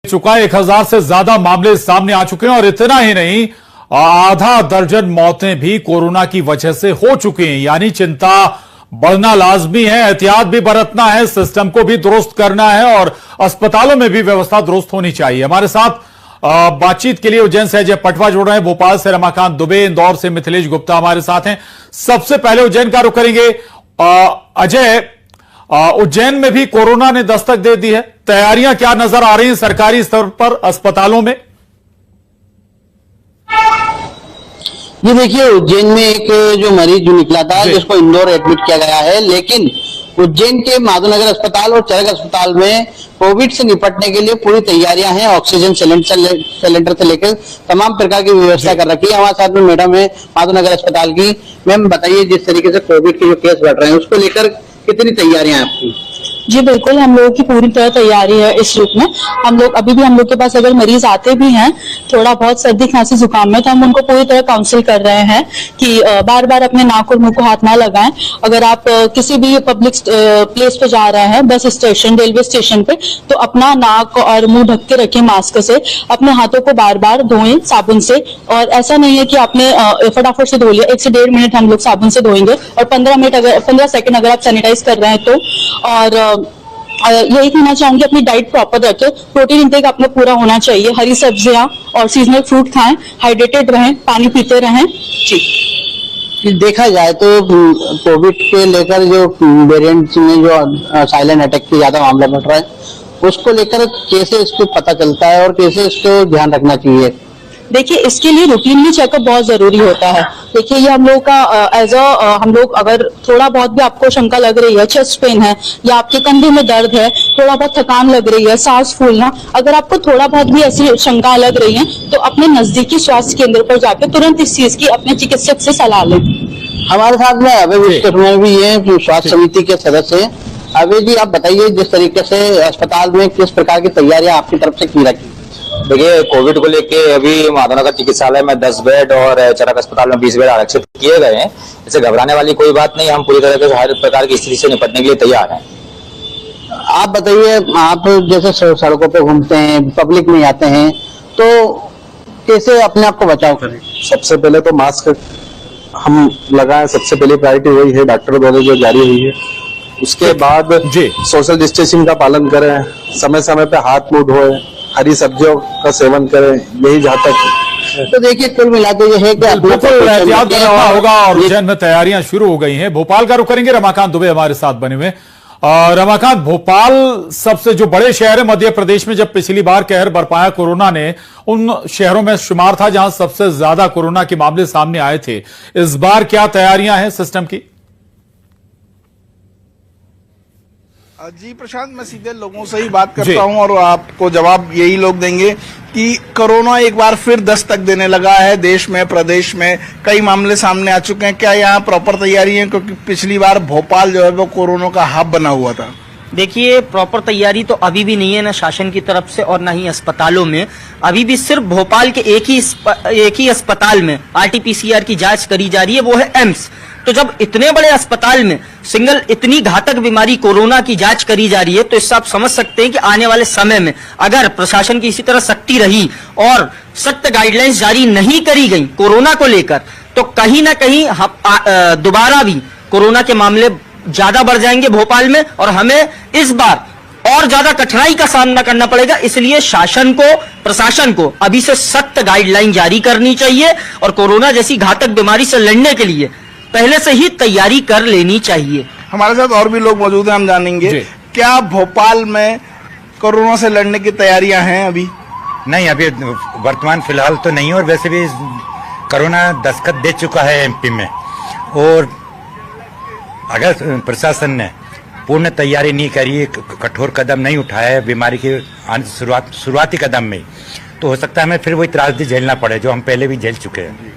चुका है। 1000 से ज्यादा मामले सामने आ चुके हैं और इतना ही नहीं, आधा दर्जन मौतें भी कोरोना की वजह से हो चुकी हैं। यानी चिंता बढ़ना लाजमी है, एहतियात भी बरतना है, सिस्टम को भी दुरुस्त करना है और अस्पतालों में भी व्यवस्था दुरुस्त होनी चाहिए। हमारे साथ बातचीत के लिए उज्जैन से अजय पटवा जुड़ रहे हैं, भोपाल से रमाकांत दुबे, इंदौर से मिथिलेश गुप्ता हमारे साथ हैं। सबसे पहले उज्जैन का रुख करेंगे। अजय, उज्जैन में भी कोरोना ने दस्तक दे दी है, तैयारियां क्या नजर आ रही हैं सरकारी स्तर पर अस्पतालों में? ये देखिए, उज्जैन में एक जो मरीज जो निकला था जिसको इंदौर एडमिट किया गया है, लेकिन उज्जैन के माधवनगर अस्पताल और चरक अस्पताल में कोविड से निपटने के लिए पूरी तैयारियां हैं। ऑक्सीजन सिलेंडर से लेकर तमाम प्रकार की व्यवस्था कर रखी है। हमारे साथ में मैडम है माधवनगर अस्पताल की। मैम बताइए, जिस तरीके से कोविड के जो केस बढ़ रहे हैं उसको लेकर कितनी तैयारियां हैं आपकी? जी बिल्कुल, हम लोगों की पूरी तरह तैयारी है इस रूप में। हम लोग अभी भी हम लोग के पास अगर मरीज आते भी हैं थोड़ा बहुत सर्दी खांसी जुकाम में, तो हम उनको पूरी तरह काउंसिल कर रहे हैं कि बार बार अपने नाक और मुंह को हाथ ना लगाएं। अगर आप किसी भी पब्लिक प्लेस पे जा रहे हैं, बस स्टेशन, रेलवे स्टेशन पे, तो अपना नाक और मुंह ढक के रखें मास्क से। अपने हाथों को बार बार धोएं साबुन से, और ऐसा नहीं है कि आपने फटाफट से धो लिया। 1 से 1.5 मिनट हम लोग साबुन से धोएंगे और 15 सेकंड अगर आप सैनिटाइज कर रहे हैं तो। और यही कहना चाहूंगी, अपनी डाइट प्रॉपर रखें। प्रोटीन इंटेक अपना पूरा होना चाहिए। हरी सब्जियां और सीजनल फ्रूट खाएं, हाइड्रेटेड रहें, पानी पीते रहें। जी, देखा जाए तो कोविड के लेकर जो वेरिएंट्स में जो साइलेंट अटैक के ज्यादा मामला बढ़ रहा है, उसको लेकर कैसे इसको पता चलता है और कैसे इसको ध्यान रखना चाहिए? देखिए, इसके लिए रूटीनली चेकअप बहुत जरूरी होता है। देखिए, ये हम लोग का हम लोग अगर थोड़ा बहुत भी आपको शंका लग रही है, चेस्ट पेन है या आपके कंधे में दर्द है, थोड़ा बहुत थकान लग रही है, सांस फूलना, अगर आपको थोड़ा बहुत भी ऐसी शंका लग रही है तो अपने नजदीकी स्वास्थ्य केंद्र पर जाकर तुरंत इस चीज की अपने चिकित्सक से सलाह लें। हमारे साथ में अभय भी ये स्वास्थ्य समिति के सदस्य हैं। अभय जी, आप बताइए, जिस तरीके से अस्पताल में किस प्रकार की तैयारियां आपकी तरफ से की रखी? देखिए, कोविड को लेके अभी माधवनगर चिकित्सालय में 10 बेड और चरक अस्पताल में 20 बेड आरक्षित किए गए हैं। इससे घबराने वाली कोई बात नहीं, हम पूरी तरह से हर प्रकार की स्थिति से निपटने के लिए तैयार हैं। आप बताइए, आप जैसे सड़कों पे घूमते हैं, पब्लिक में जाते हैं, तो कैसे अपने आप को बचाव करें? सबसे पहले तो मास्क हम लगाएं, सबसे पहली प्रायोरिटी वही है, डॉक्टर द्वारा जो जारी हुई है। उसके बाद सोशल डिस्टेंसिंग का पालन करें, समय समय पे हाथ मुंह धोएं, हरी सब्जियों का सेवन करें, यही जहाँ तक। तो देखिए, कुल मिलाते ये है कि बिल्कुल एहतियात बरतना होगा और उज्जैन में तैयारियां शुरू हो गई हैं। भोपाल का रुख करेंगे, रमाकांत दुबे हमारे साथ बने हुए। रमाकांत, भोपाल सबसे जो बड़े शहर है मध्य प्रदेश में, जब पिछली बार कहर बरपाया कोरोना ने, उन शहरों में शुमार था जहां सबसे ज्यादा कोरोना के मामले सामने आए थे। इस बार क्या तैयारियां हैं सिस्टम की? जी प्रशांत, मैं सीधे लोगों से ही बात करता हूं और आपको जवाब यही लोग देंगे कि कोरोना एक बार फिर दस्तक देने लगा है। देश में, प्रदेश में कई मामले सामने आ चुके हैं। क्या यहाँ प्रॉपर तैयारी है? क्योंकि पिछली बार भोपाल जो है वो कोरोना का हब बना हुआ था। देखिए, प्रॉपर तैयारी तो अभी भी नहीं है, न शासन की तरफ से और न ही अस्पतालों में। अभी भी सिर्फ भोपाल के एक ही अस्पताल में RT-PCR की जांच करी जा रही है, वो है एम्स। तो जब इतने बड़े अस्पताल में सिंगल इतनी घातक बीमारी कोरोना की जांच करी जा रही है, तो इससे आप समझ सकते हैं कि आने वाले समय में अगर प्रशासन की इसी तरह सख्ती रही और सख्त गाइडलाइंस जारी नहीं करी गई कोरोना को लेकर, तो कहीं ना कहीं दोबारा भी कोरोना के मामले ज्यादा बढ़ जाएंगे भोपाल में और हमें इस बार और ज्यादा कठिनाई का सामना करना पड़ेगा। इसलिए शासन को, प्रशासन को अभी से सख्त गाइडलाइन जारी करनी चाहिए और कोरोना जैसी घातक बीमारी से लड़ने के लिए पहले से ही तैयारी कर लेनी चाहिए। हमारे साथ और भी लोग मौजूद हैं, हम जानेंगे क्या भोपाल में कोरोना से लड़ने की तैयारियां हैं अभी? नहीं, अभी वर्तमान फिलहाल तो नहीं, और वैसे भी कोरोना दस्तक दे चुका है MP में, और अगर प्रशासन ने पूर्ण तैयारी नहीं करी, कठोर कदम नहीं उठाया है बीमारी के शुरुआती कदम में, तो हो सकता है हमें फिर वही त्रासदी झेलना पड़े जो हम पहले भी झेल चुके हैं।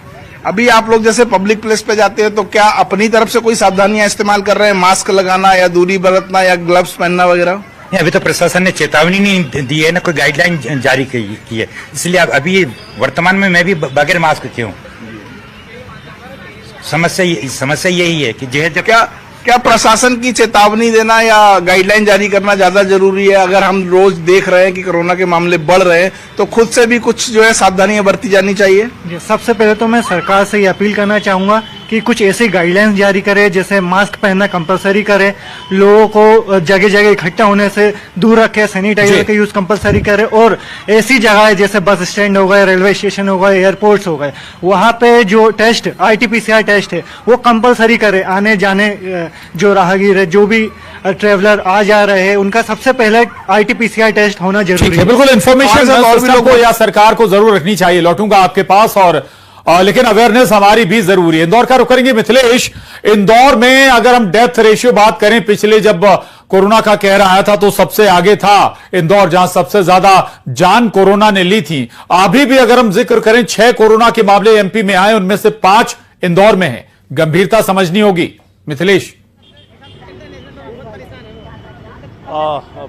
अभी आप लोग जैसे पब्लिक प्लेस पे जाते हैं तो क्या अपनी तरफ से कोई सावधानियां इस्तेमाल कर रहे हैं? मास्क लगाना या दूरी बरतना या ग्लव्स पहनना वगैरह? नहीं, अभी तो प्रशासन ने चेतावनी नहीं दी है, ना कोई गाइडलाइन जारी की है, इसलिए अभी वर्तमान में मैं भी बगैर मास्क के हूँ। समस्या यही है कि क्या प्रशासन की चेतावनी देना या गाइडलाइन जारी करना ज्यादा जरूरी है? अगर हम रोज देख रहे हैं कि कोरोना के मामले बढ़ रहे हैं तो खुद से भी कुछ जो है सावधानियां बरती जानी चाहिए। सबसे पहले तो मैं सरकार से ये अपील करना चाहूंगा कि कुछ ऐसी गाइडलाइंस जारी करे, जैसे मास्क पहनना कंपलसरी करे, लोगों को जगह जगह इकट्ठा होने से दूर रखे, सैनिटाइजर का यूज कंपलसरी करे, और ऐसी जगह जैसे बस स्टैंड हो गए, रेलवे स्टेशन हो गए, एयरपोर्ट्स हो गए, वहां पे जो टेस्ट RT-PCR टेस्ट है वो कंपलसरी करे। आने जाने जो राहगीर है, जो भी ट्रेवलर आ जा रहे हैं, उनका सबसे पहले RT-PCR टेस्ट होना जरूरी है। बिल्कुल इन्फॉर्मेशन सिस्टम को या सरकार को जरूर रखनी चाहिए। लौटूंगा आपके पास और लेकिन अवेयरनेस हमारी भी जरूरी है। इंदौर का रुख करेंगे मिथिलेश। इंदौर में अगर हम डेथ रेशियो बात करें, पिछले जब कोरोना का कहर आया था तो सबसे आगे था इंदौर, जहां सबसे ज्यादा जान कोरोना ने ली थी। अभी भी अगर हम जिक्र करें 6 कोरोना के मामले MP में आए, उनमें से 5 इंदौर में है। गंभीरता समझनी होगी मिथिलेश।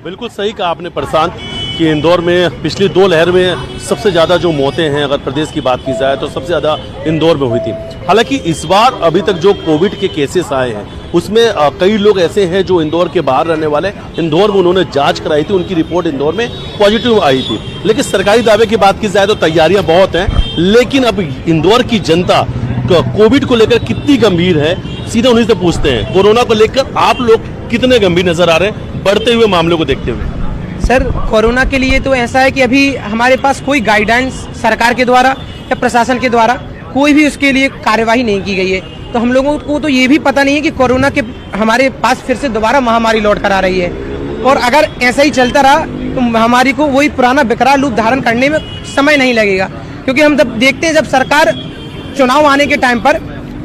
बिल्कुल सही कहा आपने प्रशांत कि इंदौर में पिछली 2 लहर में सबसे ज़्यादा जो मौतें हैं अगर प्रदेश की बात की जाए तो सबसे ज़्यादा इंदौर में हुई थी। हालांकि इस बार अभी तक जो कोविड के केसेस आए हैं उसमें कई लोग ऐसे हैं जो इंदौर के बाहर रहने वाले, इंदौर में उन्होंने जांच कराई थी, उनकी रिपोर्ट इंदौर में पॉजिटिव आई थी। लेकिन सरकारी दावे की बात की जाए तो तैयारियां बहुत हैं, लेकिन अब इंदौर की जनता कोविड को लेकर कितनी गंभीर है, सीधे उन्हीं से पूछते हैं। कोरोना को लेकर आप लोग कितने गंभीर नजर आ रहे हैं बढ़ते हुए मामलों को देखते हुए? सर, कोरोना के लिए तो ऐसा है कि अभी हमारे पास कोई गाइडेंस सरकार के द्वारा या प्रशासन के द्वारा कोई भी उसके लिए कार्यवाही नहीं की गई है। तो हम लोगों को तो ये भी पता नहीं है कि कोरोना के हमारे पास फिर से दोबारा महामारी लौट कर आ रही है, और अगर ऐसा ही चलता रहा तो महामारी को वही पुराना बेकरार रूप धारण करने में समय नहीं लगेगा। क्योंकि हम जब देखते हैं, जब सरकार चुनाव आने के टाइम पर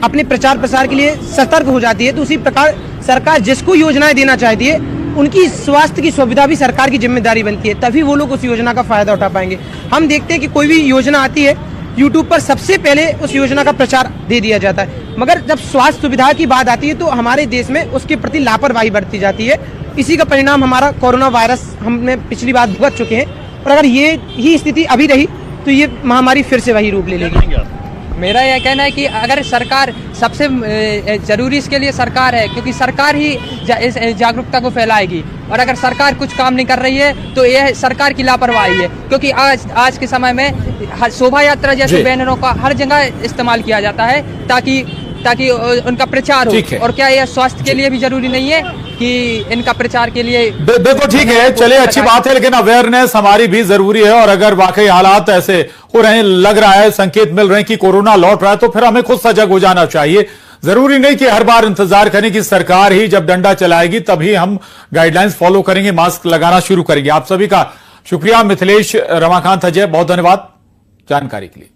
अपने प्रचार प्रसार के लिए सतर्क हो जाती है, तो उसी प्रकार सरकार जिसको योजनाएं देना चाहती है उनकी स्वास्थ्य की सुविधा भी सरकार की जिम्मेदारी बनती है, तभी वो लोग उस योजना का फायदा उठा पाएंगे। हम देखते हैं कि कोई भी योजना आती है, यूट्यूब पर सबसे पहले उस योजना का प्रचार दे दिया जाता है, मगर जब स्वास्थ्य सुविधा की बात आती है तो हमारे देश में उसके प्रति लापरवाही बरती जाती है। इसी का परिणाम हमारा कोरोना वायरस हमने पिछली बार भुगत चुके हैं, और अगर ये ही स्थिति अभी रही तो ये महामारी फिर से वही रूप ले लेगी। मेरा यह कहना है कि अगर सरकार, सबसे जरूरी इसके लिए सरकार है, क्योंकि सरकार ही इस जागरूकता को फैलाएगी, और अगर सरकार कुछ काम नहीं कर रही है तो यह सरकार की लापरवाही है। क्योंकि आज के समय में शोभा यात्रा जैसे बैनरों का हर जगह इस्तेमाल किया जाता है ताकि उनका प्रचार हो, और क्या यह स्वास्थ्य के लिए भी जरूरी नहीं है कि इनका प्रचार के लिए? देखो ठीक है, चलिए अच्छी बात है, लेकिन अवेयरनेस हमारी भी जरूरी है। और अगर वाकई हालात ऐसे हो रहे हैं, लग रहा है, संकेत मिल रहे हैं कि कोरोना लौट रहा है, तो फिर हमें खुद सजग हो जाना चाहिए। जरूरी नहीं कि हर बार इंतजार करें कि सरकार ही जब डंडा चलाएगी तभी हम गाइडलाइंस फॉलो करेंगे, मास्क लगाना शुरू करेंगे। आप सभी का शुक्रिया। मिथिलेश, रमाकांत, अजय, बहुत धन्यवाद जानकारी के लिए।